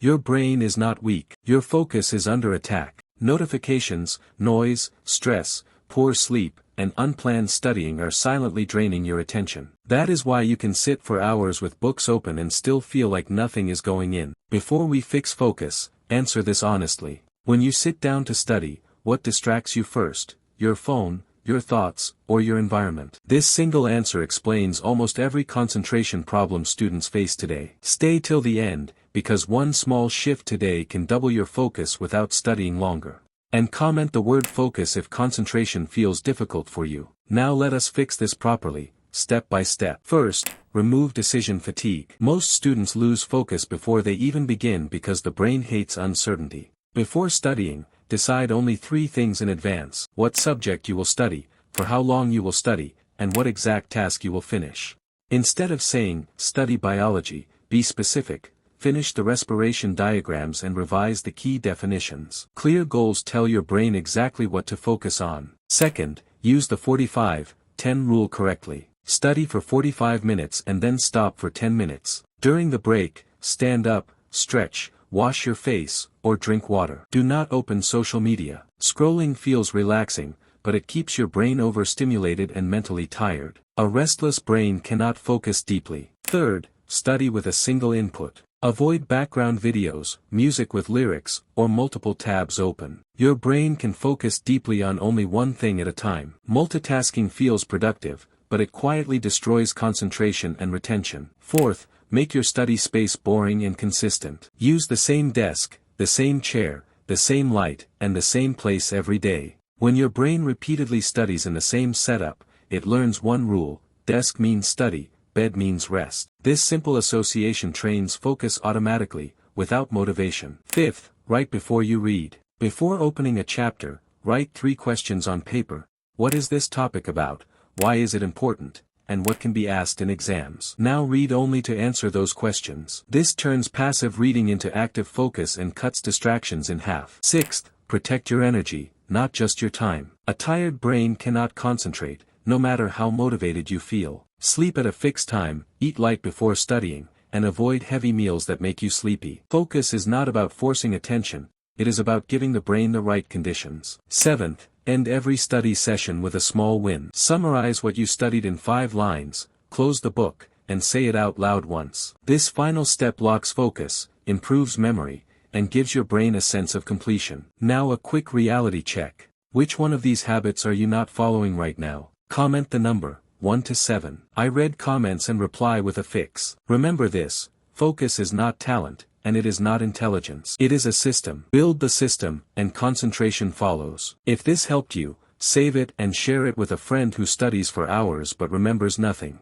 Your brain is not weak. Your focus is under attack. Notifications, noise, stress, poor sleep, and unplanned studying are silently draining your attention. That is why you can sit for hours with books open and still feel like nothing is going in. Before we fix focus, answer this honestly. When you sit down to study, what distracts you first? Your phone, your thoughts, or your environment? This single answer explains almost every concentration problem students face today. Stay till the end, because one small shift today can double your focus without studying longer. And comment the word focus if concentration feels difficult for you. Now let us fix this properly, step by step. First, remove decision fatigue. Most students lose focus before they even begin because the brain hates uncertainty. Before studying, decide only 3 things in advance: what subject you will study, for how long you will study, and what exact task you will finish. Instead of saying, study biology, be specific. Finish the respiration diagrams and revise the key definitions. Clear goals tell your brain exactly what to focus on. Second, use the 45-10 rule correctly. Study for 45 minutes and then stop for 10 minutes. During the break, stand up, stretch, wash your face, or drink water. Do not open social media. Scrolling feels relaxing, but it keeps your brain overstimulated and mentally tired. A restless brain cannot focus deeply. Third, study with a single input. Avoid background videos, music with lyrics, or multiple tabs open. Your brain can focus deeply on only one thing at a time. Multitasking feels productive, but it quietly destroys concentration and retention. Fourth, make your study space boring and consistent. Use the same desk, the same chair, the same light, and the same place every day. When your brain repeatedly studies in the same setup, it learns one rule: desk means study, bed means rest. This simple association trains focus automatically, without motivation. Fifth, write before you read. Before opening a chapter, write 3 questions on paper. What is this topic about? Why is it important? And what can be asked in exams? Now read only to answer those questions. This turns passive reading into active focus and cuts distractions in half. Sixth, protect your energy, not just your time. A tired brain cannot concentrate, no matter how motivated you feel. Sleep at a fixed time, eat light before studying, and avoid heavy meals that make you sleepy. Focus is not about forcing attention, it is about giving the brain the right conditions. Seventh, end every study session with a small win. Summarize what you studied in 5 lines, close the book, and say it out loud once. This final step locks focus, improves memory, and gives your brain a sense of completion. Now a quick reality check. Which one of these habits are you not following right now? Comment the number 1 to 7. I read comments and reply with a fix. Remember this: focus is not talent, and it is not intelligence. It is a system. Build the system, and concentration follows. If this helped you, save it and share it with a friend who studies for hours but remembers nothing.